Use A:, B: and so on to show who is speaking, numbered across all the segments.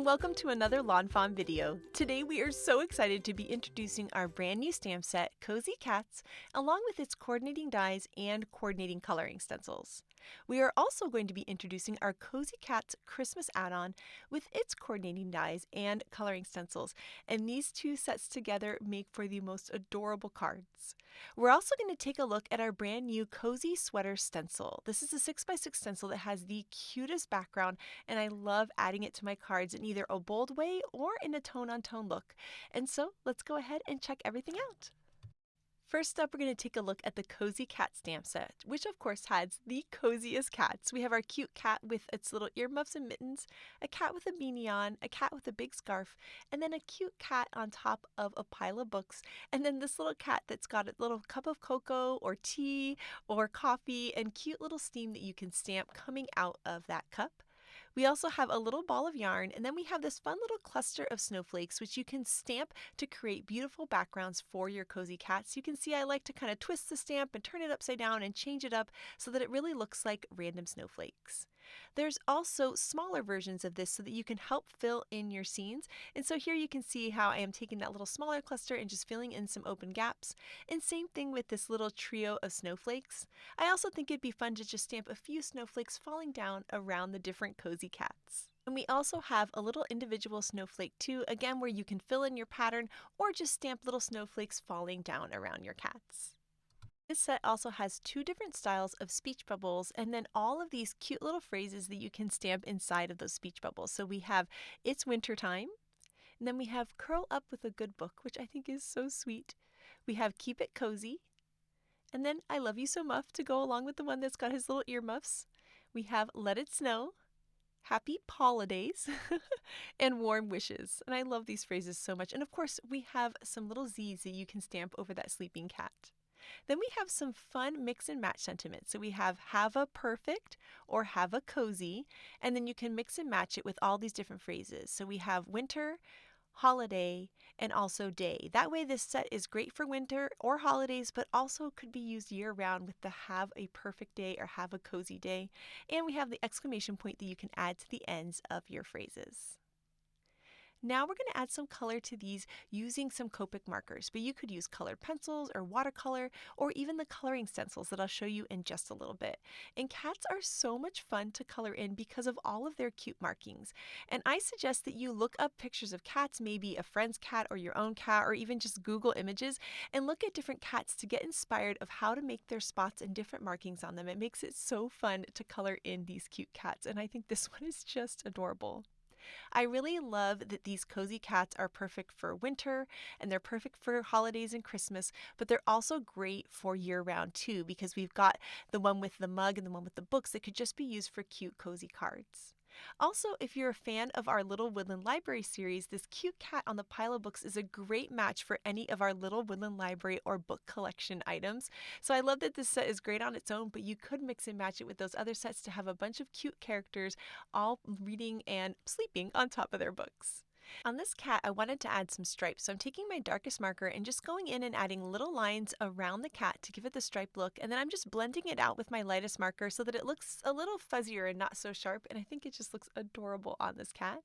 A: welcome to another lawnfawn video. Today we are so excited to be introducing our brand new stamp set, Cozy Cats, along with its coordinating dies and coordinating coloring stencils. We are also going to be introducing our Cozy Cats Christmas add-on with its coordinating dies and coloring stencils, and these two sets together make for the most adorable cards. We're also going to take a look at our brand new Cozy Sweater stencil. This is a 6x6 stencil that has the cutest background, and I love adding it to my cards in either a bold way or in a tone-on-tone look. And so let's go ahead and check everything out. First up, we're going to take a look at the Cozy Cat stamp set, which of course has the coziest cats. We have our cute cat with its little earmuffs and mittens, a cat with a beanie on, a cat with a big scarf, and then a cute cat on top of a pile of books, and then this little cat that's got a little cup of cocoa or tea or coffee and cute little steam that you can stamp coming out of that cup. We also have a little ball of yarn, and then we have this fun little cluster of snowflakes which you can stamp to create beautiful backgrounds for your cozy cats. You can see I like to kind of twist the stamp and turn it upside down and change it up so that it really looks like random snowflakes. There's also smaller versions of this so that you can help fill in your scenes, and so here you can see how I am taking that little smaller cluster and just filling in some open gaps, and same thing with this little trio of snowflakes. I also think it'd be fun to just stamp a few snowflakes falling down around the different cozy cats. And we also have a little individual snowflake too, again where you can fill in your pattern or just stamp little snowflakes falling down around your cats. This set also has two different styles of speech bubbles and then all of these cute little phrases that you can stamp inside of those speech bubbles. So we have "It's winter time," and then we have "Curl up with a good book," which I think is so sweet. We have "Keep it cozy," and then "I love you so muff" to go along with the one that's got his little earmuffs. We have "Let it snow," "Happy holidays," and "Warm wishes." And I love these phrases so much. And of course, we have some little Z's that you can stamp over that sleeping cat. Then we have some fun mix and match sentiments. So we have a perfect or have a cozy, and then you can mix and match it with all these different phrases. So we have winter, holiday, and also day. That way this set is great for winter or holidays, but also could be used year round with the have a perfect day or have a cozy day. And we have the exclamation point that you can add to the ends of your phrases. Now we're going to add some color to these using some Copic markers, but you could use colored pencils or watercolor or even the coloring stencils that I'll show you in just a little bit. And cats are so much fun to color in because of all of their cute markings. And I suggest that you look up pictures of cats, maybe a friend's cat or your own cat, or even just Google images and look at different cats to get inspired of how to make their spots and different markings on them. It makes it so fun to color in these cute cats, and I think this one is just adorable. I really love that these cozy cats are perfect for winter and they're perfect for holidays and Christmas, but they're also great for year-round too because we've got the one with the mug and the one with the books that could just be used for cute cozy cards. Also, if you're a fan of our Little Woodland Library series, this cute cat on the pile of books is a great match for any of our Little Woodland Library or book collection items. So I love that this set is great on its own, but you could mix and match it with those other sets to have a bunch of cute characters all reading and sleeping on top of their books. On this cat, I wanted to add some stripes, so I'm taking my darkest marker and just going in and adding little lines around the cat to give it the stripe look, and then I'm just blending it out with my lightest marker so that it looks a little fuzzier and not so sharp, and I think it just looks adorable on this cat.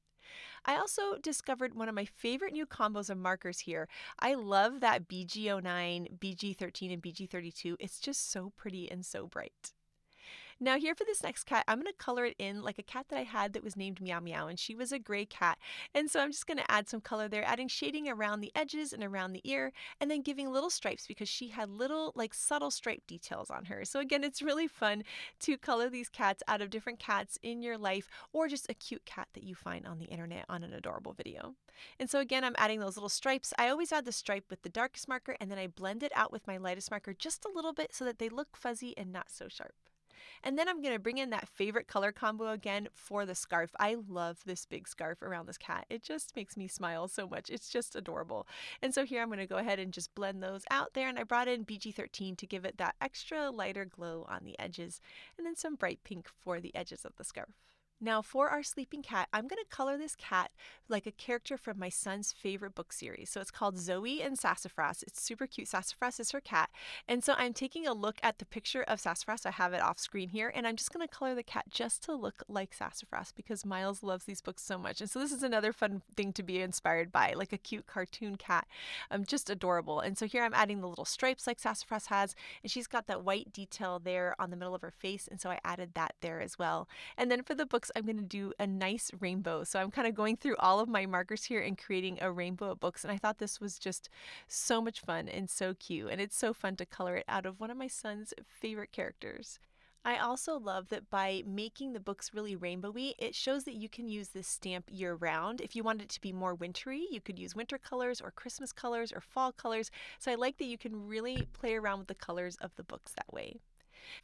A: I also discovered one of my favorite new combos of markers here. I love that BG09, BG13, and BG32. It's just so pretty and so bright. Now here for this next cat, I'm going to color it in like a cat that I had that was named Meow Meow, and she was a gray cat. And so I'm just going to add some color there, adding shading around the edges and around the ear, and then giving little stripes because she had little like subtle stripe details on her. So again, it's really fun to color these cats out of different cats in your life or just a cute cat that you find on the internet on an adorable video. And so again, I'm adding those little stripes. I always add the stripe with the darkest marker and then I blend it out with my lightest marker just a little bit so that they look fuzzy and not so sharp. And then I'm going to bring in that favorite color combo again for the scarf. I love this big scarf around this cat. It just makes me smile so much. It's just adorable. And so here I'm going to go ahead and just blend those out there. And I brought in BG13 to give it that extra lighter glow on the edges. And then some bright pink for the edges of the scarf. Now for our sleeping cat, I'm going to color this cat like a character from my son's favorite book series. So it's called Zoe and Sassafras. It's super cute. Sassafras is her cat. And so I'm taking a look at the picture of Sassafras. I have it off screen here. And I'm just going to color the cat just to look like Sassafras because Miles loves these books so much. And so this is another fun thing to be inspired by, like a cute cartoon cat. Just adorable. And so here I'm adding the little stripes like Sassafras has. And she's got that white detail there on the middle of her face. And so I added that there as well. And then for the books, I'm going to do a nice rainbow. So I'm kind of going through all of my markers here and creating a rainbow of books. And I thought this was just so much fun and so cute. And it's so fun to color it out of one of my son's favorite characters. I also love that by making the books really rainbowy, it shows that you can use this stamp year round. If you want it to be more wintry, you could use winter colors or Christmas colors or fall colors. So I like that you can really play around with the colors of the books that way.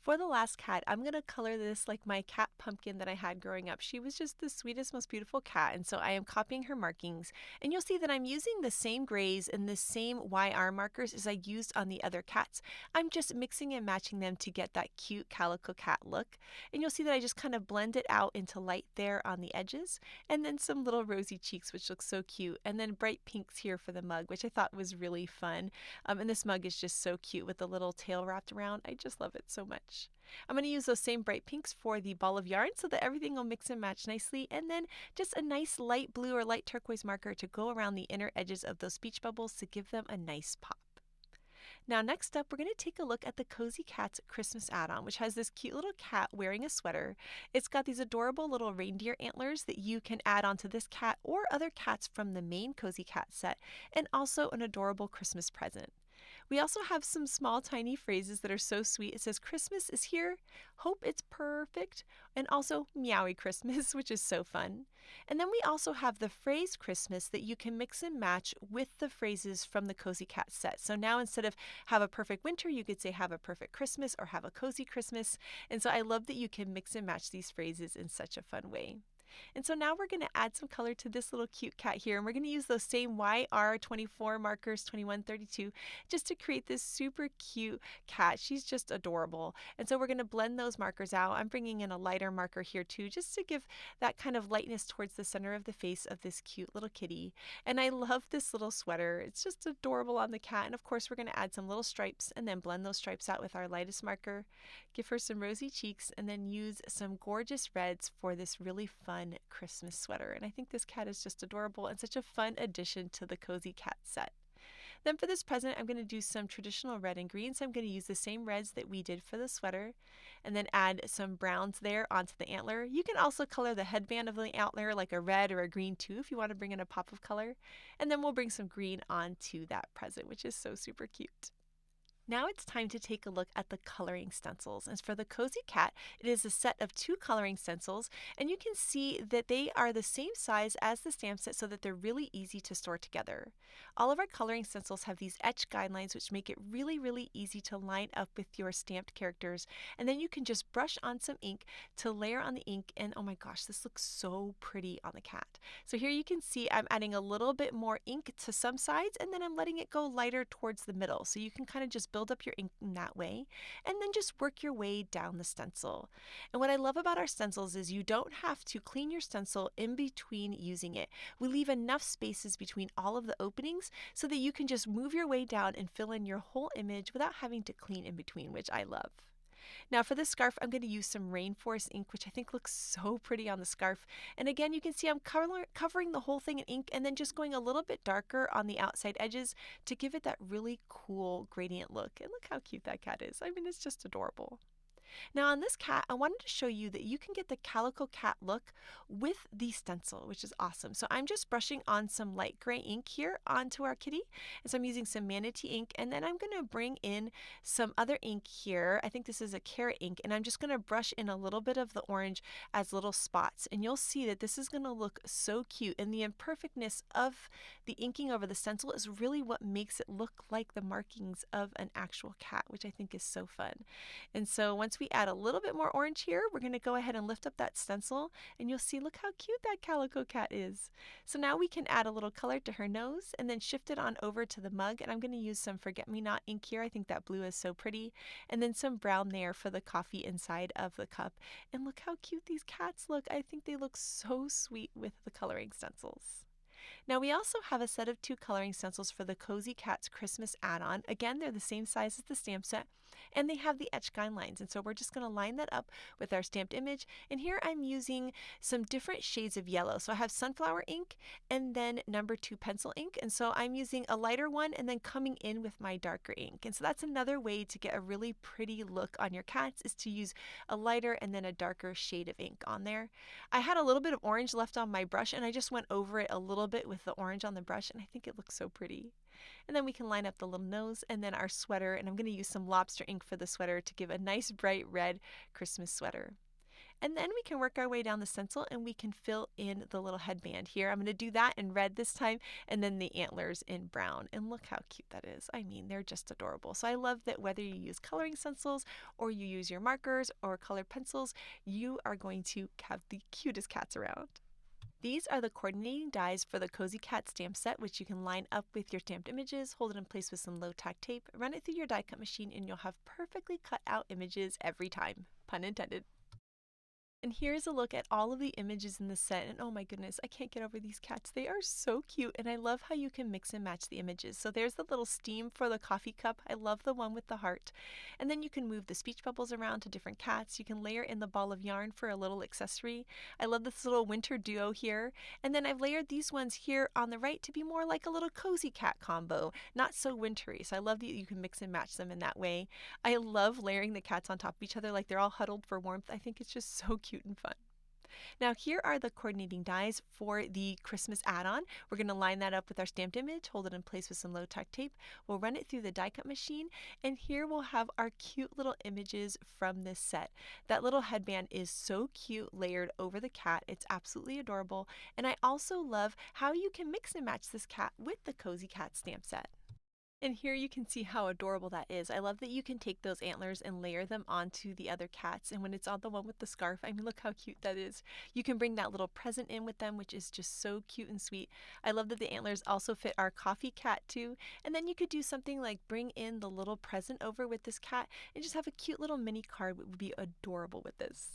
A: For the last cat, I'm going to color this like my cat Pumpkin that I had growing up. She was just the sweetest, most beautiful cat, and so I am copying her markings. And you'll see that I'm using the same grays and the same YR markers as I used on the other cats. I'm just mixing and matching them to get that cute calico cat look. And you'll see that I just kind of blend it out into light there on the edges, and then some little rosy cheeks, which looks so cute, and then bright pinks here for the mug, which I thought was really fun. And this mug is just so cute with the little tail wrapped around. I just love it so much. I'm going to use those same bright pinks for the ball of yarn so that everything will mix and match nicely, and then just a nice light blue or light turquoise marker to go around the inner edges of those speech bubbles to give them a nice pop. Now next up, we're going to take a look at the Cozy Cats Christmas add-on, which has this cute little cat wearing a sweater. It's got these adorable little reindeer antlers that you can add onto this cat or other cats from the main Cozy Cat set, and also an adorable Christmas present. We also have some small tiny phrases that are so sweet. It says Christmas is here, hope it's perfect, and also meowy Christmas, which is so fun. And then we also have the phrase Christmas that you can mix and match with the phrases from the Cozy Cat set. So now instead of have a perfect winter, you could say have a perfect Christmas or have a cozy Christmas. And so I love that you can mix and match these phrases in such a fun way. And so now we're going to add some color to this little cute cat here, and we're going to use those same YR24 markers, 21, 32, just to create this super cute cat. She's just adorable. And so we're going to blend those markers out. I'm bringing in a lighter marker here too, just to give that kind of lightness towards the center of the face of this cute little kitty. And I love this little sweater. It's just adorable on the cat. And of course, we're going to add some little stripes and then blend those stripes out with our lightest marker. Give her some rosy cheeks and then use some gorgeous reds for this really fun Christmas sweater. And I think this cat is just adorable and such a fun addition to the Cozy Cat set. Then for this present, I'm going to do some traditional red and green. So I'm going to use the same reds that we did for the sweater and then add some browns there onto the antler. You can also color the headband of the antler like a red or a green too if you want to bring in a pop of color. And then we'll bring some green onto that present, which is so super cute. Now it's time to take a look at the coloring stencils. And for the Cozy Cat, it is a set of 2 coloring stencils, and you can see that they are the same size as the stamp set so that they're really easy to store together. All of our coloring stencils have these etched guidelines which make it really, really easy to line up with your stamped characters, and then you can just brush on some ink to layer on the ink, and oh my gosh, this looks so pretty on the cat. So here you can see I'm adding a little bit more ink to some sides, and then I'm letting it go lighter towards the middle, so you can kind of just build up your ink in that way, and then just work your way down the stencil. And what I love about our stencils is you don't have to clean your stencil in between using it. We leave enough spaces between all of the openings so that you can just move your way down and fill in your whole image without having to clean in between, which I love. Now for this scarf, I'm going to use some rainforest ink, which I think looks so pretty on the scarf. And again, you can see I'm covering the whole thing in ink and then just going a little bit darker on the outside edges to give it that really cool gradient look. And look how cute that cat is. I mean, it's just adorable. Now on this cat, I wanted to show you that you can get the calico cat look with the stencil, which is awesome. So I'm just brushing on some light gray ink here onto our kitty. And so I'm using some manatee ink, and then I'm going to bring in some other ink here. I think this is a carrot ink, and I'm just going to brush in a little bit of the orange as little spots. And you'll see that this is going to look so cute, and the imperfectness of the inking over the stencil is really what makes it look like the markings of an actual cat, which I think is so fun. And so once once we add a little bit more orange here, we're going to go ahead and lift up that stencil, and you'll see, look how cute that calico cat is. So now we can add a little color to her nose and then shift it on over to the mug, and I'm going to use some forget-me-not ink here. I think that blue is so pretty, and then some brown there for the coffee inside of the cup. And look how cute these cats look. I think they look so sweet with the coloring stencils. Now we also have a set of 2 coloring stencils for the Cozy Cats Christmas add-on. Again, they're the same size as the stamp set, and they have the etched guidelines. And so we're just going to line that up with our stamped image. And here I'm using some different shades of yellow. So I have sunflower ink and then number 2 pencil ink. And so I'm using a lighter one and then coming in with my darker ink. And so that's another way to get a really pretty look on your cats, is to use a lighter and then a darker shade of ink on there. I had a little bit of orange left on my brush, and I just went over it a little bit with the orange on the brush, and I think it looks so pretty. And then we can line up the little nose and then our sweater, and I'm going to use some lobster ink for the sweater to give a nice bright red Christmas sweater. And then we can work our way down the stencil and we can fill in the little headband here. I'm going to do that in red this time, and then the antlers in brown. And look how cute that is. I mean, they're just adorable. So I love that whether you use coloring stencils or you use your markers or colored pencils, you are going to have the cutest cats around. These are the coordinating dies for the Cozy Cat stamp set, which you can line up with your stamped images, hold it in place with some low tack tape, run it through your die cut machine, and you'll have perfectly cut out images every time. Pun intended. And here's a look at all of the images in the set, and oh my goodness, I can't get over these cats. They are so cute, and I love how you can mix and match the images. So there's the little steam for the coffee cup. I love the one with the heart. And then you can move the speech bubbles around to different cats. You can layer in the ball of yarn for a little accessory. I love this little winter duo here. And then I've layered these ones here on the right to be more like a little cozy cat combo, not so wintry. So I love that you can mix and match them in that way. I love layering the cats on top of each other like they're all huddled for warmth. I think it's just so cute and fun. Now here are the coordinating dies for the Christmas add-on. We're going to line that up with our stamped image, hold it in place with some low tack tape. We'll run it through the die cut machine, and here we'll have our cute little images from this set. That little headband is so cute layered over the cat. It's absolutely adorable. And I also love how you can mix and match this cat with the Cozy Cat stamp set. And here you can see how adorable that is. I love that you can take those antlers and layer them onto the other cats. And when it's on the one with the scarf, I mean, look how cute that is. You can bring that little present in with them, which is just so cute and sweet. I love that the antlers also fit our coffee cat too. And then you could do something like bring in the little present over with this cat and just have a cute little mini card, which would be adorable with this.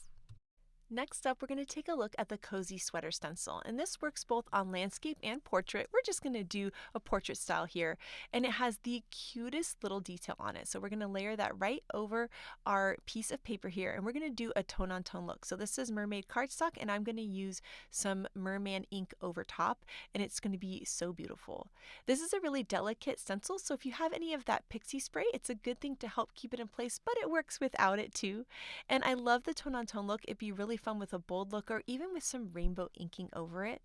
A: Next up, we're going to take a look at the Cozy Sweater Stencil, and this works both on landscape and portrait. We're just going to do a portrait style here, and it has the cutest little detail on it. So we're going to layer that right over our piece of paper here, and we're going to do a tone-on-tone look. So this is mermaid cardstock, and I'm going to use some merman ink over top, and it's going to be so beautiful. This is a really delicate stencil, so if you have any of that pixie spray, it's a good thing to help keep it in place, but it works without it too. And I love the tone-on-tone look. It'd be really fun with a bold look or even with some rainbow inking over it.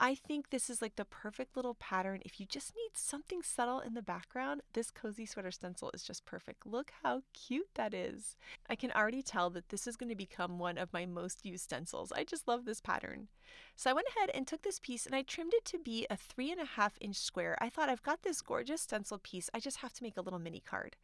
A: I think this is like the perfect little pattern. If you just need something subtle in the background, this Cozy Sweater Stencil is just perfect. Look how cute that is. I can already tell that this is going to become one of my most used stencils. I just love this pattern. So I went ahead and took this piece and I trimmed it to be a 3.5-inch square. I thought, I've got this gorgeous stencil piece, I just have to make a little mini card.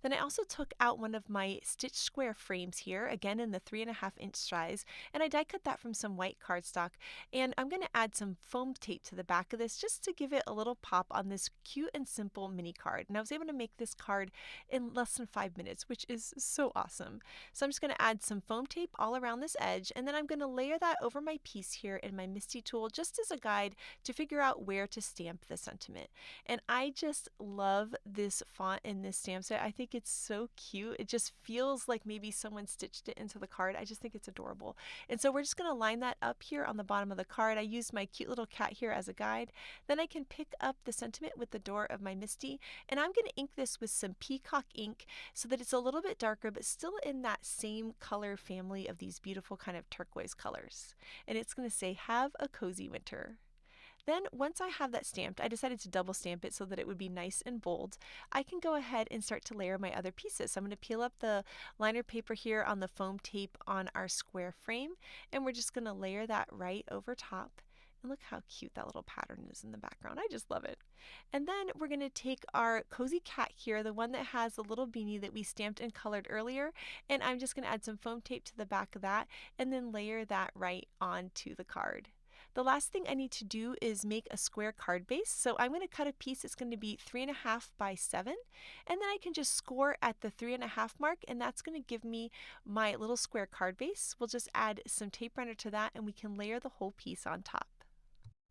A: Then I also took out one of my stitched square frames here, again in the 3.5-inch size, and I die cut that from some white cardstock. And I'm going to add some foam tape to the back of this just to give it a little pop on this cute and simple mini card. And I was able to make this card in less than 5 minutes, which is so awesome. So I'm just going to add some foam tape all around this edge, and then I'm going to layer that over my piece here in my Misty tool just as a guide to figure out where to stamp the sentiment. And I just love this font in this stamp set. I think it's so cute. It just feels like maybe someone stitched it into the card. I just think it's adorable. And so we're just going to line that up here on the bottom of the card. I used my cute little cat here as a guide. Then I can pick up the sentiment with the door of my Misty, and I'm going to ink this with some peacock ink so that it's a little bit darker but still in that same color family of these beautiful kind of turquoise colors. And it's going to say, "Have a cozy winter." Then once I have that stamped, I decided to double stamp it so that it would be nice and bold. I can go ahead and start to layer my other pieces. So I'm going to peel up the liner paper here on the foam tape on our square frame, and we're just going to layer that right over top. Look how cute that little pattern is in the background. I just love it. And then we're going to take our cozy cat here, the one that has the little beanie that we stamped and colored earlier, and I'm just going to add some foam tape to the back of that and then layer that right onto the card. The last thing I need to do is make a square card base. So I'm going to cut a piece that's going to be 3.5 by 7, and then I can just score at the 3.5 mark, and that's going to give me my little square card base. We'll just add some tape runner to that and we can layer the whole piece on top.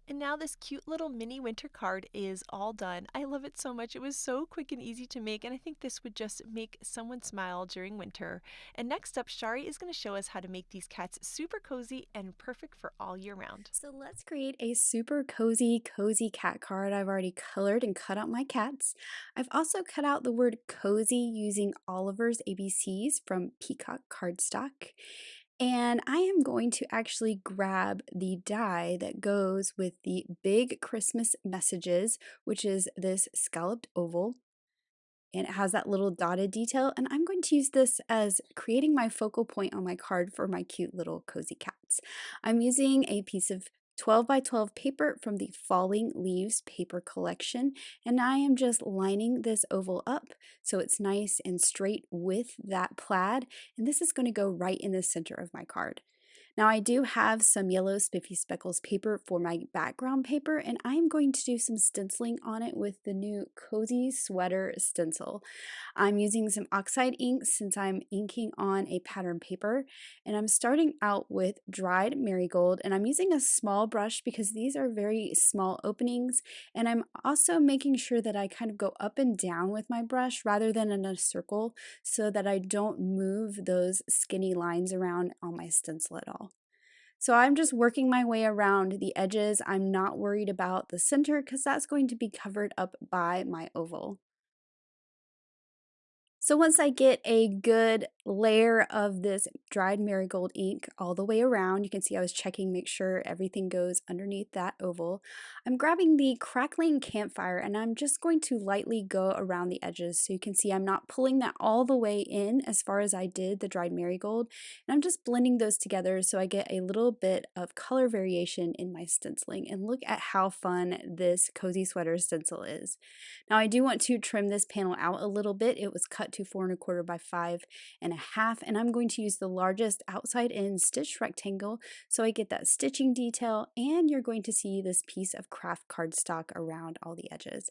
A: And now this cute little mini winter card is all done. I love it so much. It was so quick and easy to make, and I think this would just make someone smile during winter. And next up, Shari is going to show us how to make these cats super cozy and perfect for all year round.
B: So let's create a super cozy cat card. I've already colored and cut out my cats. I've also cut out the word cozy using Oliver's ABCs from Peacock cardstock. And I am going to actually grab the die that goes with the big Christmas messages, which is this scalloped oval. And it has that little dotted detail, and I'm going to use this as creating my focal point on my card for my cute little cozy cats. I'm using a piece of 12 by 12 paper from the Falling Leaves paper collection, and I am just lining this oval up so it's nice and straight with that plaid, and this is going to go right in the center of my card. Now I do have some yellow spiffy speckles paper for my background paper, and I'm going to do some stenciling on it with the new Cozy Sweater Stencil. I'm using some oxide ink since I'm inking on a pattern paper, and I'm starting out with dried marigold, and I'm using a small brush because these are very small openings, and I'm also making sure that I kind of go up and down with my brush rather than in a circle so that I don't move those skinny lines around on my stencil at all. So I'm just working my way around the edges. I'm not worried about the center because that's going to be covered up by my oval. So once I get a good layer of this dried marigold ink all the way around, you can see I was checking, make sure everything goes underneath that oval. I'm grabbing the crackling campfire and I'm just going to lightly go around the edges. So you can see I'm not pulling that all the way in as far as I did the dried marigold. And I'm just blending those together so I get a little bit of color variation in my stenciling. And look at how fun this cozy sweater stencil is. Now I do want to trim this panel out a little bit. It was cut to 4.25 by 5.5, and I'm going to use the largest outside in stitch rectangle so I get that stitching detail, and you're going to see this piece of kraft cardstock around all the edges.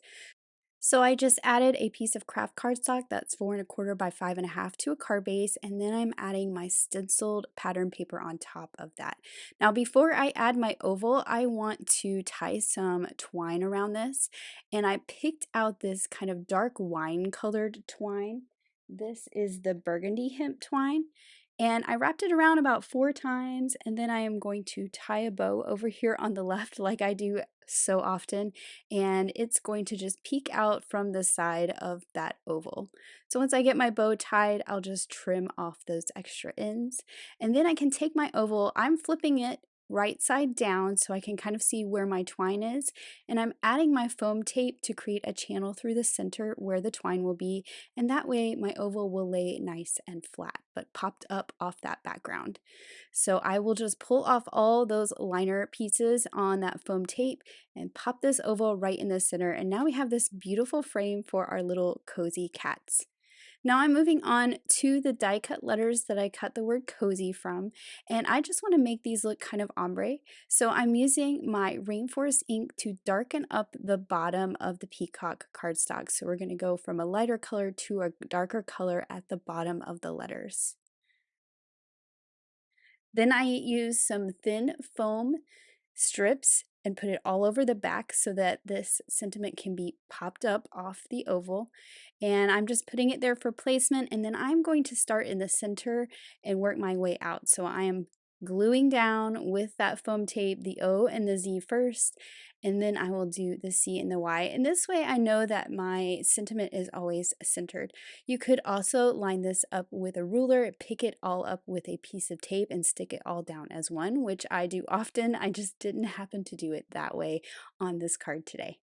B: So I just added a piece of kraft cardstock that's 4.25 by 5.5 to a card base, and then I'm adding my stenciled pattern paper on top of that. Now before I add my oval, I want to tie some twine around this, and I picked out this kind of dark wine colored twine. This is the burgundy hemp twine. And I wrapped it around about 4 times, and then I am going to tie a bow over here on the left like I do so often, and it's going to just peek out from the side of that oval. So once I get my bow tied, I'll just trim off those extra ends, and then I can take my oval, I'm flipping it right side down so I can kind of see where my twine is, and I'm adding my foam tape to create a channel through the center where the twine will be, and that way my oval will lay nice and flat but popped up off that background. So I will just pull off all those liner pieces on that foam tape and pop this oval right in the center, and now we have this beautiful frame for our little cozy cats. Now I'm moving on to the die cut letters that I cut the word cozy from, and I just want to make these look kind of ombre. So I'm using my rainforest ink to darken up the bottom of the peacock cardstock. So we're going to go from a lighter color to a darker color at the bottom of the letters. Then I use some thin foam strips and put it all over the back so that this sentiment can be popped up off the oval. And I'm just putting it there for placement, and then I'm going to start in the center and work my way out. So I am gluing down with that foam tape the O and the Z first, and then I will do the C and the Y. And this way I know that my sentiment is always centered. You could also line this up with a ruler, pick it all up with a piece of tape and stick it all down as one, which I do often. I just didn't happen to do it that way on this card today.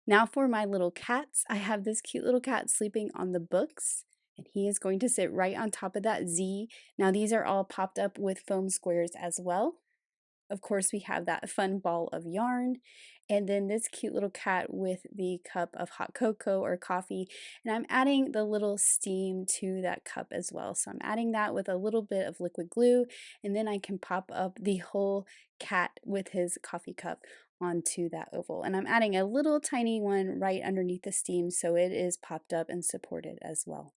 B: Now for my little cats, I have this cute little cat sleeping on the books, and he is going to sit right on top of that Z. Now these are all popped up with foam squares as well. Of course, we have that fun ball of yarn, and then this cute little cat with the cup of hot cocoa or coffee, and I'm adding the little steam to that cup as well. So I'm adding that with a little bit of liquid glue, and then I can pop up the whole cat with his coffee cup onto that oval. And I'm adding a little tiny one right underneath the steam so it is popped up and supported as well.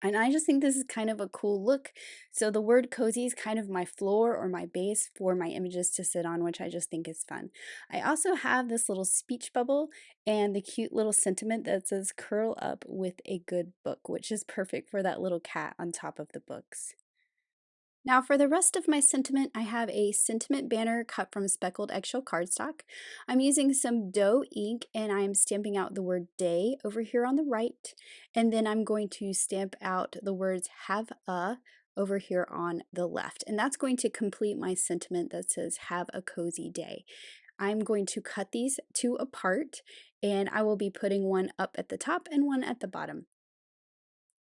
B: And I just think this is kind of a cool look. So the word cozy is kind of my floor or my base for my images to sit on, which I just think is fun. I also have this little speech bubble and the cute little sentiment that says curl up with a good book, which is perfect for that little cat on top of the books. Now, for the rest of my sentiment, I have a sentiment banner cut from speckled eggshell cardstock. I'm using some dough ink and I'm stamping out the word day over here on the right. And then I'm going to stamp out the words have a over here on the left. And that's going to complete my sentiment that says have a cozy day. I'm going to cut these two apart and I will be putting one up at the top and one at the bottom.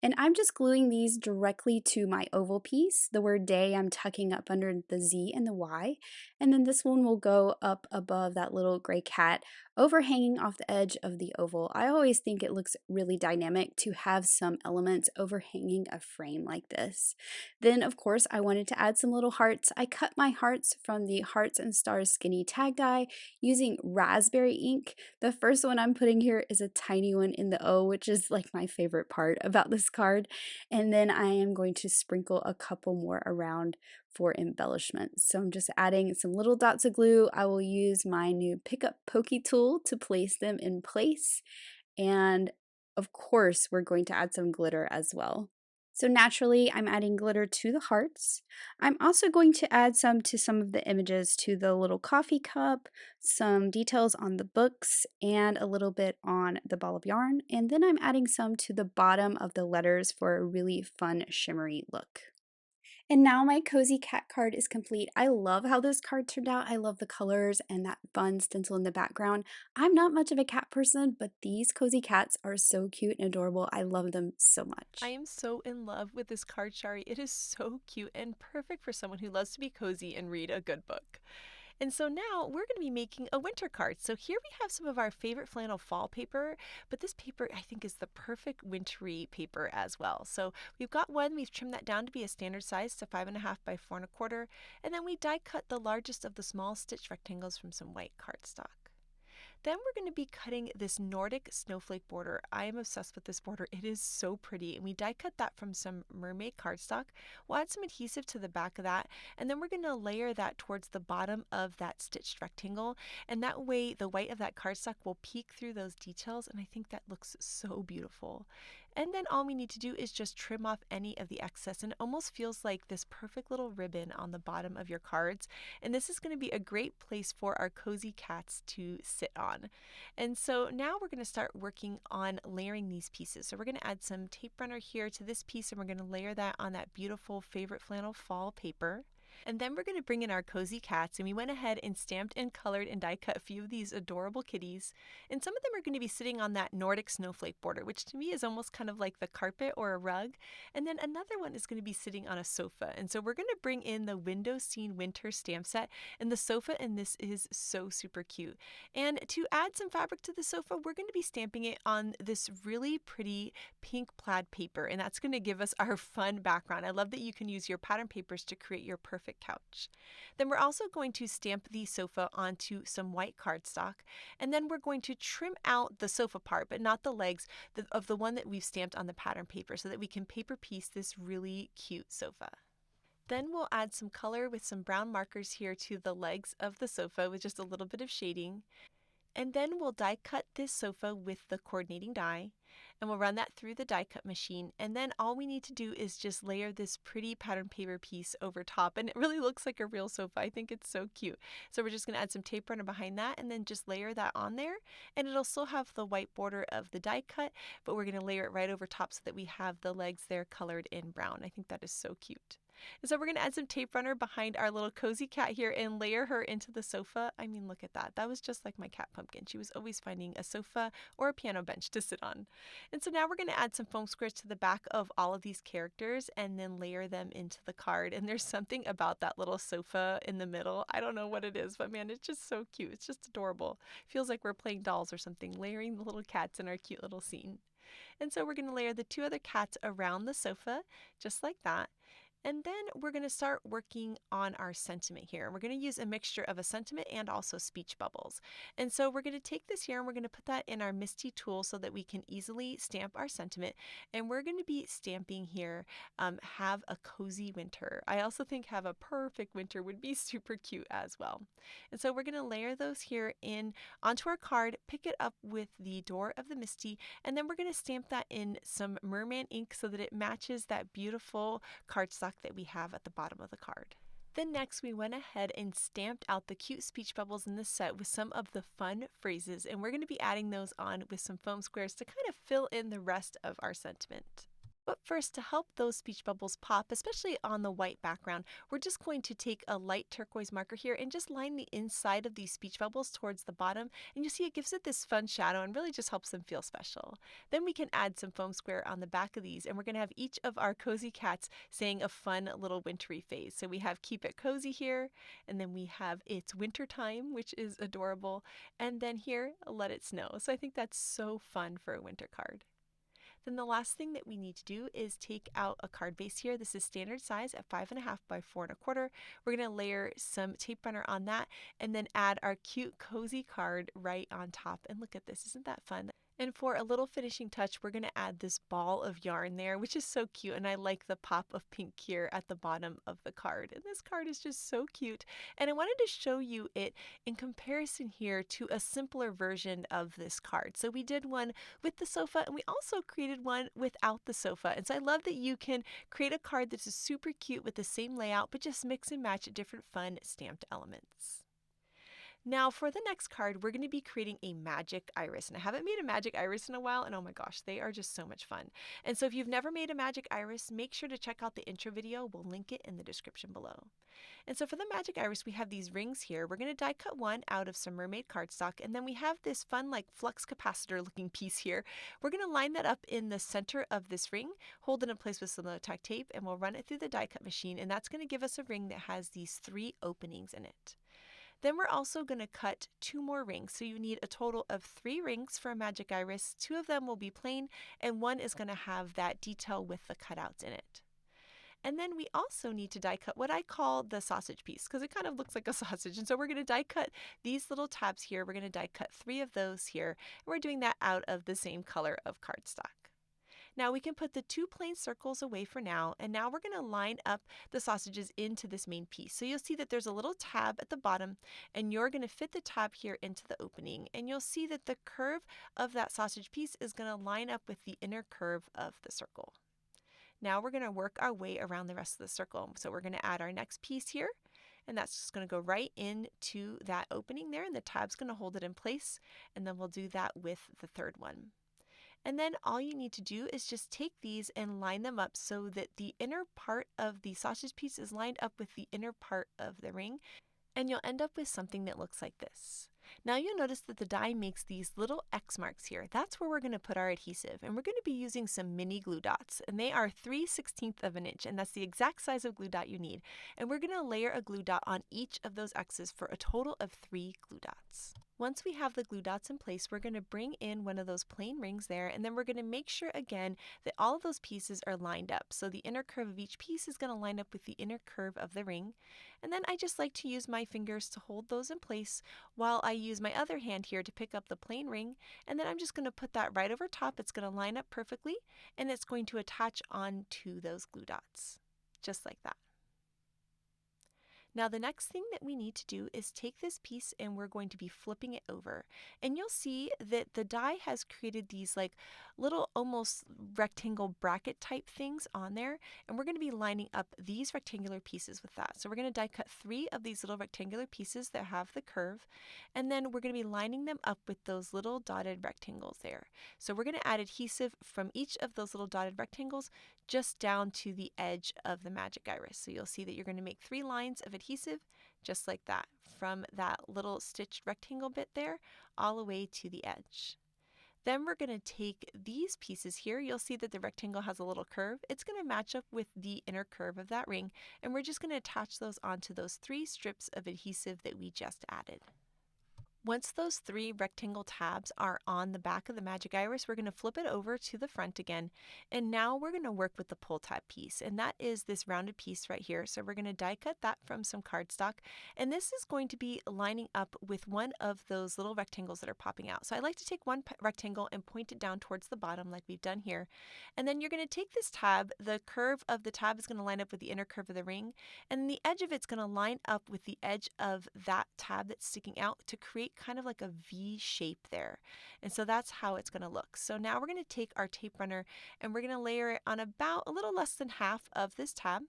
B: And I'm just gluing these directly to my oval piece. The word day I'm tucking up under the Z and the Y. And then this one will go up above that little gray cat overhanging off the edge of the oval. I always think it looks really dynamic to have some elements overhanging a frame like this. Then of course I wanted to add some little hearts. I cut my hearts from the Hearts and Stars skinny tag die using raspberry ink. The first one I'm putting here is a tiny one in the O, which is like my favorite part about this card. And then I am going to sprinkle a couple more around for embellishment. So I'm just adding some little dots of glue. I will use my new Pick Up Pokey tool to place them in place. And of course, we're going to add some glitter as well. So naturally, I'm adding glitter to the hearts. I'm also going to add some to some of the images, to the little coffee cup, some details on the books, and a little bit on the ball of yarn. And then I'm adding some to the bottom of the letters for a really fun shimmery look. And now my cozy cat card is complete. I love how this card turned out. I love the colors and that fun stencil in the background. I'm not much of a cat person, but these cozy cats are so cute and adorable. I love them so
A: I
B: much.
A: am so in love with this card, Shari. It is so cute and perfect for someone who loves to be cozy and read a good book. And so now we're going to be making a winter card. So here we have some of our favorite flannel fall paper, but this paper I think is the perfect wintry paper as well. So we've got one, we've trimmed that down to be a standard size to 5.5 by 4.25, and then we die cut the largest of the small stitch rectangles from some white cardstock. Then we're going to be cutting this Nordic snowflake border. I am obsessed with this border. It is so pretty. And we die cut that from some mermaid cardstock. We'll add some adhesive to the back of that. And then we're going to layer that towards the bottom of that stitched rectangle. And that way the white of that cardstock will peek through those details. And I think that looks so beautiful. And then all we need to do is just trim off any of the excess. And it almost feels like this perfect little ribbon on the bottom of your cards. And this is going to be a great place for our cozy cats to sit on. And so now we're going to start working on layering these pieces. So we're going to add some tape runner here to this piece, and we're going to layer that on that beautiful favorite flannel fall paper. And then we're going to bring in our cozy cats, and we went ahead and stamped and colored and die cut a few of these adorable kitties. And some of them are going to be sitting on that Nordic snowflake border, which to me is almost kind of like the carpet or a rug. And then another one is going to be sitting on a sofa. And so we're going to bring in the window scene winter stamp set, and the sofa in this is so super cute. And to add some fabric to the sofa, we're going to be stamping it on this really pretty pink plaid paper, and that's going to give us our fun background. I love that you can use your pattern papers to create your perfect couch. Then we're also going to stamp the sofa onto some white cardstock, and then we're going to trim out the sofa part, but not the legs of the one that we've stamped on the pattern paper, so that we can paper piece this really cute sofa. Then we'll add some color with some brown markers here to the legs of the sofa with just a little bit of shading. And then we'll die cut this sofa with the coordinating die, and we'll run that through the die cut machine. And then all we need to do is just layer this pretty pattern paper piece over top, and it really looks like a real sofa. I think it's so cute. So we're just going to add some tape runner behind that and then just layer that on there, and it'll still have the white border of the die cut, but we're going to layer it right over top so that we have the legs there colored in brown. I think that is so cute. And so we're going to add some tape runner behind our little cozy cat here and layer her into the sofa. I mean, look at that. That was just like my cat Pumpkin. She was always finding a sofa or a piano bench to sit on. And so now we're going to add some foam squares to the back of all of these characters and then layer them into the card. And there's something about that little sofa in the middle. I don't know what it is, but man, it's just so cute. It's just adorable. Feels like we're playing dolls or something, layering the little cats in our cute little scene. And so we're going to layer the two other cats around the sofa, just like that. And then we're going to start working on our sentiment here. We're going to use a mixture of a sentiment and also speech bubbles. And so we're going to take this here and we're going to put that in our Misty tool so that we can easily stamp our sentiment. And we're going to be stamping here, have a cozy winter. I also think have a perfect winter would be super cute as well. And so we're going to layer those here in onto our card, pick it up with the door of the Misty, and then we're going to stamp that in some merman ink so that it matches that beautiful cardstock that we have at the bottom of the card. Then next we went ahead and stamped out the cute speech bubbles in this set with some of the fun phrases, and we're going to be adding those on with some foam squares to kind of fill in the rest of our sentiment. But first, to help those speech bubbles pop, especially on the white background, we're just going to take a light turquoise marker here and just line the inside of these speech bubbles towards the bottom. And you see it gives it this fun shadow and really just helps them feel special. Then we can add some foam square on the back of these, and we're going to have each of our cozy cats saying a fun little wintry phrase. So we have keep it cozy here, and then we have it's winter time, which is adorable, and then here, let it snow. So I think that's so fun for a winter card. Then the last thing that we need to do is take out a card base here. This is standard size at 5.5 by 4.25. We're going to layer some tape runner on that and then add our cute cozy card right on top. And look at this, isn't that fun? And for a little finishing touch, we're going to add this ball of yarn there, which is so cute. And I like the pop of pink here at the bottom of the card. And this card is just so cute. And I wanted to show you it in comparison here to a simpler version of this card. So we did one with the sofa, and we also created one without the sofa. And so I love that you can create a card that's super cute with the same layout, but just mix and match different fun stamped elements. Now for the next card, we're going to be creating a magic iris. And I haven't made a magic iris in a while, and oh my gosh, they are just so much fun. And so if you've never made a magic iris, make sure to check out the intro video. We'll link it in the description below. And so for the magic iris, we have these rings here. We're going to die cut one out of some mermaid cardstock, and then we have this fun like flux capacitor looking piece here. We're going to line that up in the center of this ring, hold it in place with some low-tack tape, and we'll run it through the die cut machine, and that's going to give us a ring that has these 3 openings in it. Then we're also going to cut 2 more rings. So you need a total of 3 rings for a magic iris. 2 of them will be plain, and 1 is going to have that detail with the cutouts in it. And then we also need to die cut what I call the sausage piece, because it kind of looks like a sausage. And so we're going to die cut these little tabs here. We're going to die cut 3 of those here. And we're doing that out of the same color of cardstock. Now we can put the 2 plain circles away for now, and now we're going to line up the sausages into this main piece. So you'll see that there's a little tab at the bottom, and you're going to fit the tab here into the opening, and you'll see that the curve of that sausage piece is going to line up with the inner curve of the circle. Now we're going to work our way around the rest of the circle. So we're going to add our next piece here, and that's just going to go right into that opening there, and the tab's going to hold it in place, and then we'll do that with the third one. And then all you need to do is just take these and line them up so that the inner part of the sausage piece is lined up with the inner part of the ring, and you'll end up with something that looks like this. Now you'll notice that the die makes these little X marks here. That's where we're going to put our adhesive, and we're going to be using some mini glue dots, and they are 3/16 of an inch, and that's the exact size of glue dot you need. And we're going to layer a glue dot on each of those X's for a total of 3 glue dots. Once we have the glue dots in place, we're going to bring in one of those plain rings there, and then we're going to make sure again that all of those pieces are lined up. So the inner curve of each piece is going to line up with the inner curve of the ring. And then I just like to use my fingers to hold those in place while I use my other hand here to pick up the plain ring. And then I'm just going to put that right over top. It's going to line up perfectly, and it's going to attach onto those glue dots, just like that. Now the next thing that we need to do is take this piece and we're going to be flipping it over. And you'll see that the die has created these like little almost rectangle bracket type things on there. And we're going to be lining up these rectangular pieces with that. So we're going to die cut 3 of these little rectangular pieces that have the curve. And then we're going to be lining them up with those little dotted rectangles there. So we're going to add adhesive from each of those little dotted rectangles just down to the edge of the magic iris. So you'll see that you're going to make 3 lines of adhesive just like that from that little stitched rectangle bit there all the way to the edge. Then we're going to take these pieces here. You'll see that the rectangle has a little curve. It's going to match up with the inner curve of that ring, and we're just going to attach those onto those 3 strips of adhesive that we just added. Once those 3 rectangle tabs are on the back of the magic iris, we're going to flip it over to the front again. And now we're going to work with the pull tab piece. And that is this rounded piece right here. So we're going to die cut that from some cardstock. And this is going to be lining up with one of those little rectangles that are popping out. So I like to take one rectangle and point it down towards the bottom like we've done here. And then you're going to take this tab. The curve of the tab is going to line up with the inner curve of the ring. And the edge of it's going to line up with the edge of that tab that's sticking out to create kind of like a V shape there. And so that's how it's going to look. So now we're going to take our tape runner and we're going to layer it on about a little less than half of this tab.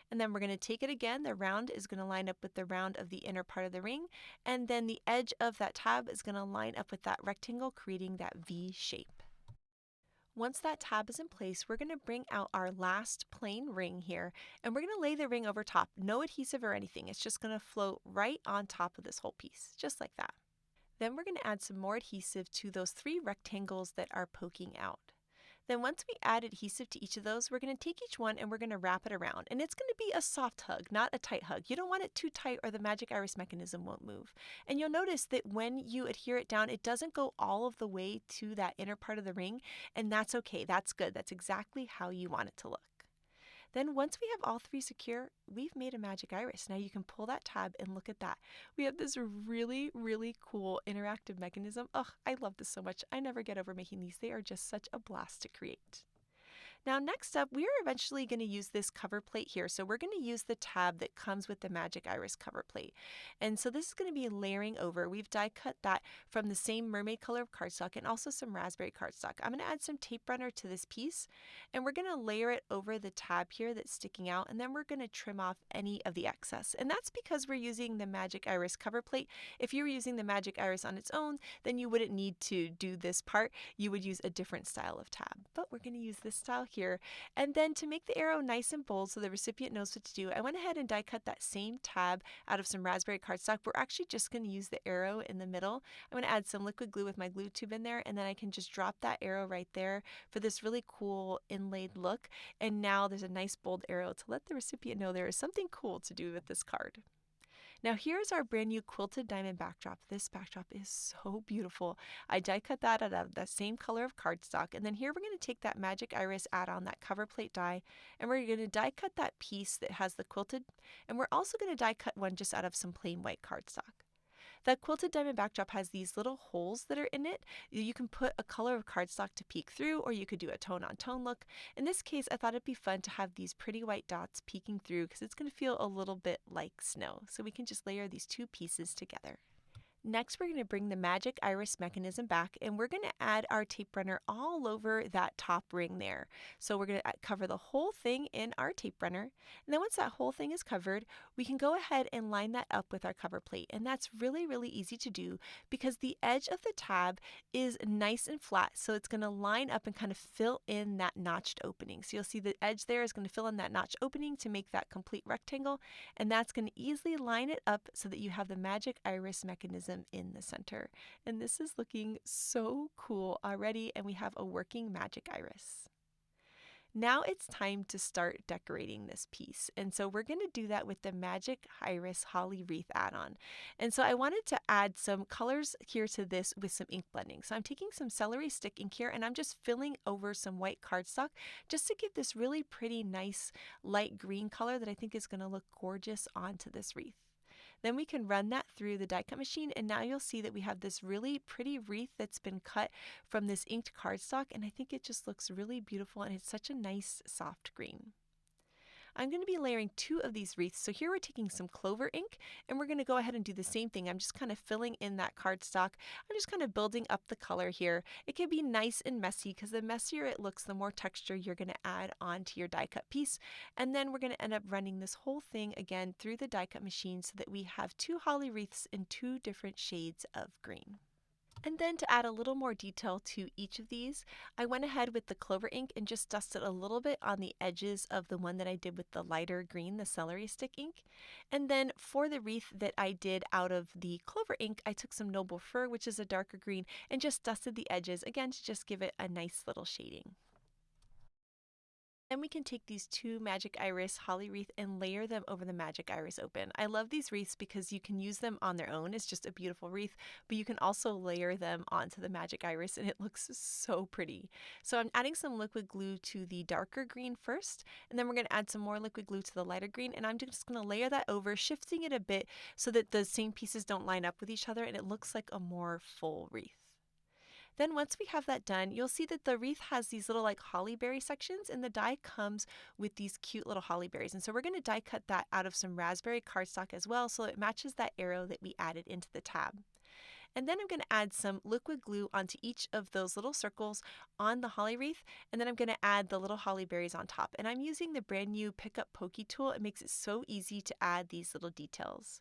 A: And then we're going to take it again. The round is going to line up with the round of the inner part of the ring. And then the edge of that tab is going to line up with that rectangle, creating that V shape. Once that tab is in place, we're going to bring out our last plain ring here, and we're going to lay the ring over top. No adhesive or anything. It's just going to float right on top of this whole piece, just like that. Then we're going to add some more adhesive to those 3 rectangles that are poking out. Then once we add adhesive to each of those, we're going to take each one and we're going to wrap it around. And it's going to be a soft hug, not a tight hug. You don't want it too tight or the magic iris mechanism won't move. And you'll notice that when you adhere it down, it doesn't go all of the way to that inner part of the ring. And that's okay. That's good. That's exactly how you want it to look. Then once we have all 3 secure, we've made a magic iris. Now you can pull that tab and look at that. We have this really, really cool interactive mechanism. Oh, I love this so much. I never get over making these. They are just such a blast to create. Now next up, we are eventually going to use this cover plate here. So we're going to use the tab that comes with the magic iris cover plate. And so this is going to be layering over. We've die cut that from the same mermaid color of cardstock and also some raspberry cardstock. I'm going to add some tape runner to this piece and we're going to layer it over the tab here that's sticking out, and then we're going to trim off any of the excess. And that's because we're using the magic iris cover plate. If you were using the magic iris on its own, then you wouldn't need to do this part. You would use a different style of tab. But we're going to use this style here. And then to make the arrow nice and bold so the recipient knows what to do, I went ahead and die cut that same tab out of some raspberry cardstock. We're actually just going to use the arrow in the middle. I'm going to add some liquid glue with my glue tube in there, and then I can just drop that arrow right there for this really cool inlaid look. And now there's a nice bold arrow to let the recipient know there is something cool to do with this card. Now here's our brand new quilted diamond backdrop. This backdrop is so beautiful. I die cut that out of that same color of cardstock. And then here we're going to take that magic iris, add on that cover plate die, and we're going to die cut that piece that has the quilted. And we're also going to die cut one just out of some plain white cardstock. That quilted diamond backdrop has these little holes that are in it. You can put a color of cardstock to peek through, or you could do a tone on tone look. In this case, I thought it'd be fun to have these pretty white dots peeking through because it's going to feel a little bit like snow. So we can just layer these 2 pieces together. Next, we're going to bring the magic iris mechanism back, and we're going to add our tape runner all over that top ring there. So we're going to cover the whole thing in our tape runner. And then once that whole thing is covered, we can go ahead and line that up with our cover plate. And that's really, really easy to do because the edge of the tab is nice and flat. So it's going to line up and kind of fill in that notched opening. So you'll see the edge there is going to fill in that notched opening to make that complete rectangle. And that's going to easily line it up so that you have the magic iris mechanism in the center. And this is looking so cool already, and we have a working magic iris. Now it's time to start decorating this piece. And so we're going to do that with the Magic Iris Holly Wreath add-on. And so I wanted to add some colors here to this with some ink blending. So I'm taking some celery stick ink here and I'm just filling over some white cardstock just to give this really pretty nice light green color that I think is going to look gorgeous onto this wreath. Then we can run that through the die cut machine, and now you'll see that we have this really pretty wreath that's been cut from this inked cardstock, and I think it just looks really beautiful and it's such a nice soft green. I'm going to be layering 2 of these wreaths. So here we're taking some clover ink and we're going to go ahead and do the same thing. I'm just kind of filling in that cardstock. I'm just kind of building up the color here. It can be nice and messy because the messier it looks, the more texture you're going to add onto your die cut piece. And then we're going to end up running this whole thing again through the die cut machine so that we have 2 holly wreaths in 2 different shades of green. And then to add a little more detail to each of these, I went ahead with the clover ink and just dusted a little bit on the edges of the one that I did with the lighter green, the celery stick ink. And then for the wreath that I did out of the clover ink, I took some noble fir, which is a darker green, and just dusted the edges, again to just give it a nice little shading. Then we can take these 2 magic iris holly wreath and layer them over the magic iris open. I love these wreaths because you can use them on their own. It's just a beautiful wreath, but you can also layer them onto the magic iris and it looks so pretty. So I'm adding some liquid glue to the darker green first, and then we're going to add some more liquid glue to the lighter green, and I'm just going to layer that over, shifting it a bit so that the same pieces don't line up with each other and it looks like a more full wreath. Then once we have that done, you'll see that the wreath has these little like holly berry sections, and the die comes with these cute little holly berries. And so we're going to die cut that out of some raspberry cardstock as well so it matches that arrow that we added into the tab. And then I'm going to add some liquid glue onto each of those little circles on the holly wreath, and then I'm going to add the little holly berries on top. And I'm using the brand new Pick Up Pokey tool. It makes it so easy to add these little details.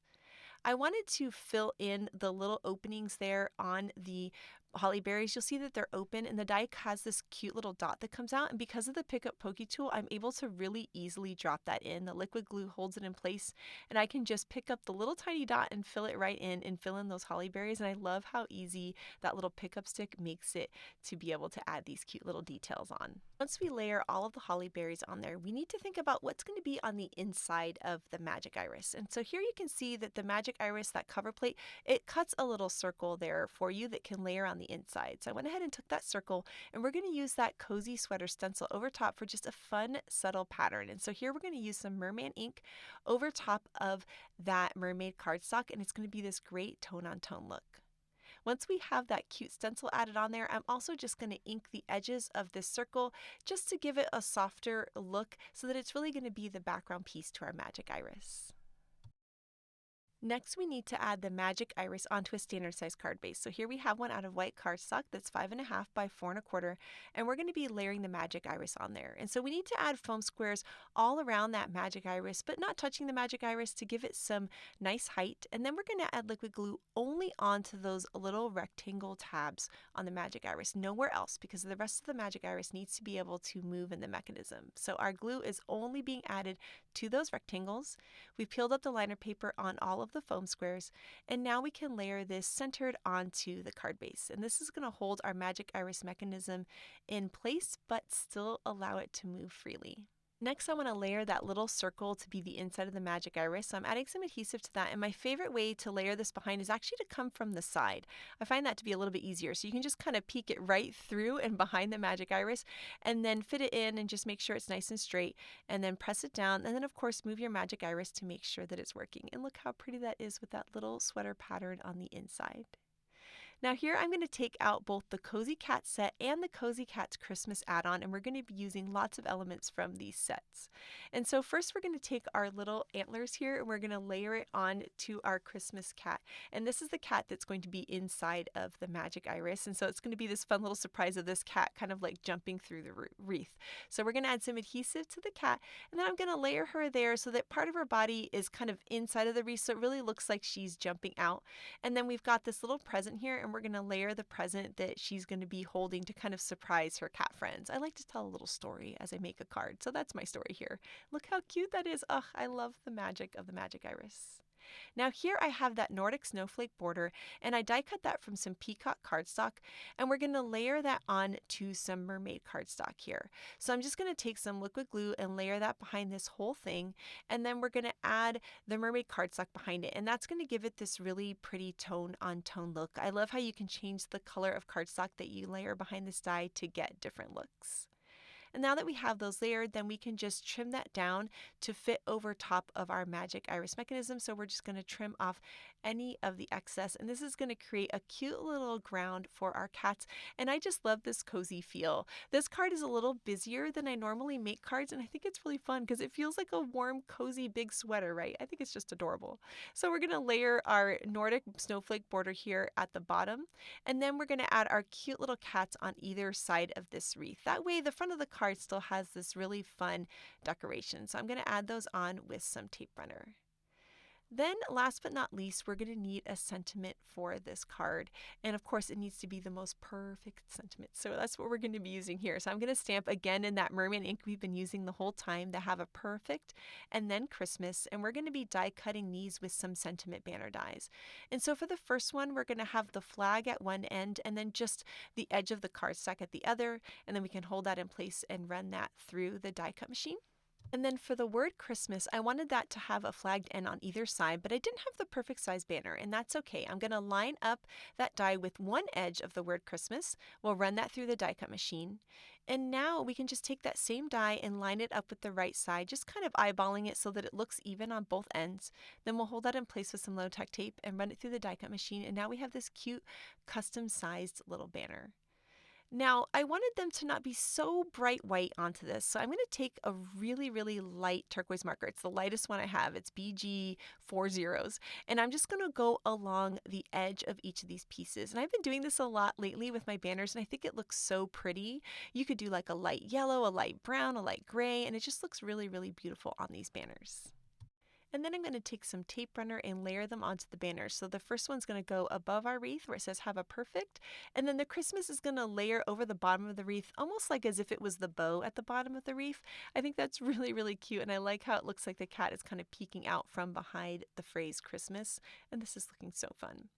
A: I wanted to fill in the little openings there on the holly berries. You'll see that they're open and the die has this cute little dot that comes out, and because of the Pick Up Pokey tool, I'm able to really easily drop that in. The liquid glue holds it in place and I can just pick up the little tiny dot and fill it right in and fill in those holly berries, and I love how easy that little pickup stick makes it to be able to add these cute little details on. Once we layer all of the holly berries on there, we need to think about what's going to be on the inside of the magic iris. And so here you can see that the magic iris, that cover plate, it cuts a little circle there for you that can layer on the inside. So I went ahead and took that circle, and we're going to use that cozy sweater stencil over top for just a fun, subtle pattern. And so here we're going to use some merman ink over top of that mermaid cardstock, and it's going to be this great tone-on-tone look. Once we have that cute stencil added on there, I'm also just going to ink the edges of this circle just to give it a softer look so that it's really going to be the background piece to our magic iris. Next, we need to add the magic iris onto a standard size card base. So here we have one out of white cardstock that's 5.5 by 4.25, and we're going to be layering the magic iris on there. And so we need to add foam squares all around that magic iris, but not touching the magic iris to give it some nice height. And then we're going to add liquid glue only onto those little rectangle tabs on the magic iris, nowhere else, because the rest of the magic iris needs to be able to move in the mechanism. So our glue is only being added to those rectangles. We've peeled up the liner paper on all of the foam squares, and now we can layer this centered onto the card base. And this is going to hold our magic iris mechanism in place but still allow it to move freely. Next, I want to layer that little circle to be the inside of the magic iris. So I'm adding some adhesive to that, and my favorite way to layer this behind is actually to come from the side. I find that to be a little bit easier. So you can just kind of peek it right through and behind the magic iris and then fit it in and just make sure it's nice and straight, and then press it down, and then of course move your magic iris to make sure that it's working. And look how pretty that is with that little sweater pattern on the inside. Now here I'm going to take out both the Cozy Cat set and the Cozy Cat's Christmas add-on, and we're going to be using lots of elements from these sets. And so first we're going to take our little antlers here and we're going to layer it on to our Christmas cat. And this is the cat that's going to be inside of the magic iris, and so it's going to be this fun little surprise of this cat kind of like jumping through the wreath. So we're going to add some adhesive to the cat, and then I'm going to layer her there so that part of her body is kind of inside of the wreath, so it really looks like she's jumping out. And then we've got this little present here, and we're going to layer the present that she's going to be holding to kind of surprise her cat friends. I like to tell a little story as I make a card, so that's my story here. Look how cute that is. Ugh, I love the magic of the magic iris. Now here I have that Nordic snowflake border, and I die cut that from some peacock cardstock, and we're going to layer that on to some mermaid cardstock here. So I'm just going to take some liquid glue and layer that behind this whole thing, and then we're going to add the mermaid cardstock behind it, and that's going to give it this really pretty tone on tone look. I love how you can change the color of cardstock that you layer behind this die to get different looks. And now that we have those layered, then we can just trim that down to fit over top of our magic iris mechanism. So we're just going to trim off any of the excess, and this is going to create a cute little ground for our cats. And I just love this cozy feel. This card is a little busier than I normally make cards, and I think it's really fun because it feels like a warm, cozy, big sweater, right? I think it's just adorable. So we're going to layer our Nordic snowflake border here at the bottom, and then we're going to add our cute little cats on either side of this wreath. That way the front of the card still has this really fun decoration. So I'm going to add those on with some tape runner. Then last but not least, we're going to need a sentiment for this card. And of course, it needs to be the most perfect sentiment. So that's what we're going to be using here. So I'm going to stamp again in that merman ink we've been using the whole time to have a perfect and then Christmas. And we're going to be die cutting these with some sentiment banner dies. And so for the first one, we're going to have the flag at one end and then just the edge of the cardstock at the other. And then we can hold that in place and run that through the die cut machine. And then for the word Christmas, I wanted that to have a flagged end on either side, but I didn't have the perfect size banner, and that's okay. I'm going to line up that die with one edge of the word Christmas. We'll run that through the die cut machine. And now we can just take that same die and line it up with the right side, just kind of eyeballing it so that it looks even on both ends. Then we'll hold that in place with some low-tack tape and run it through the die cut machine, and now we have this cute custom-sized little banner. Now, I wanted them to not be so bright white onto this, so I'm going to take a really, really light turquoise marker. It's the lightest one I have. It's BG40s, and I'm just going to go along the edge of each of these pieces. And I've been doing this a lot lately with my banners, and I think it looks so pretty. You could do like a light yellow, a light brown, a light gray, and it just looks really, really beautiful on these banners. And then I'm going to take some tape runner and layer them onto the banner. So the first one's going to go above our wreath where it says have a perfect. And then the Christmas is going to layer over the bottom of the wreath, almost like as if it was the bow at the bottom of the wreath. I think that's really, really cute. And I like how it looks like the cat is kind of peeking out from behind the phrase Christmas. And this is looking so fun.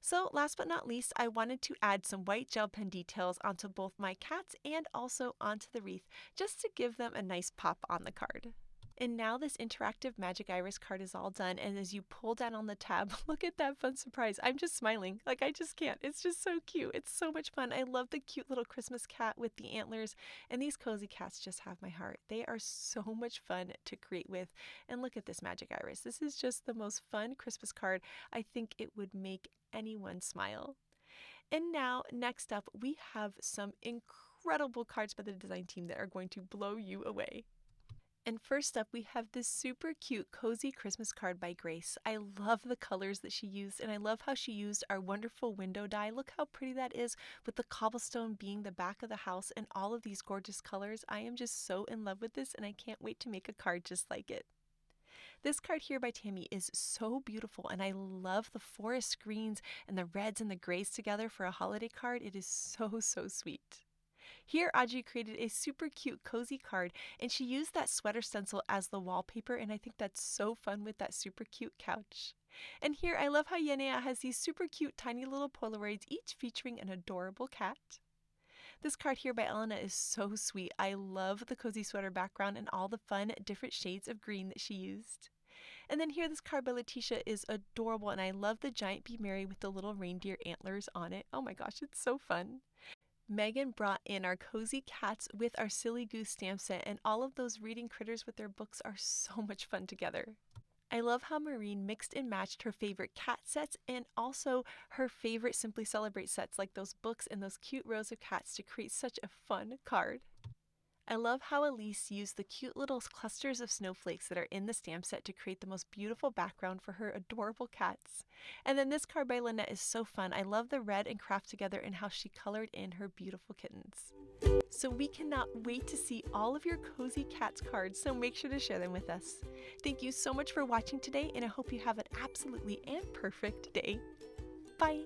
A: So last but not least, I wanted to add some white gel pen details onto both my cats and also onto the wreath, just to give them a nice pop on the card. And now this interactive magic iris card is all done, and as you pull down on the tab, look at that fun surprise. I'm just smiling. Like, I just can't. It's just so cute. It's so much fun. I love the cute little Christmas cat with the antlers, and these cozy cats just have my heart. They are so much fun to create with. And look at this magic iris. This is just the most fun Christmas card. I think it would make anyone smile. And now, next up, we have some incredible cards by the design team that are going to blow you away. And first up, we have this super cute cozy Christmas card by Grace. I love the colors that she used, and I love how she used our wonderful window die. Look how pretty that is, with the cobblestone being the back of the house and all of these gorgeous colors. I am just so in love with this, and I can't wait to make a card just like it. This card here by Tammy is so beautiful, and I love the forest greens and the reds and the grays together for a holiday card. It is so, so sweet. Here, Audrey created a super cute cozy card, and she used that sweater stencil as the wallpaper, and I think that's so fun with that super cute couch. And here, I love how Yenea has these super cute tiny little Polaroids, each featuring an adorable cat. This card here by Elena is so sweet. I love the cozy sweater background and all the fun different shades of green that she used. And then here, this card by Letitia is adorable, and I love the giant Be Merry with the little reindeer antlers on it. Oh my gosh, it's so fun. Megan brought in our cozy cats with our silly goose stamp set, and all of those reading critters with their books are so much fun together. I love how Maureen mixed and matched her favorite cat sets and also her favorite Simply Celebrate sets, like those books and those cute rows of cats, to create such a fun card. I love how Elise used the cute little clusters of snowflakes that are in the stamp set to create the most beautiful background for her adorable cats. And then this card by Lynette is so fun. I love the red and craft together and how she colored in her beautiful kittens. So we cannot wait to see all of your cozy cats cards, so make sure to share them with us. Thank you so much for watching today, and I hope you have an absolutely and perfect day. Bye!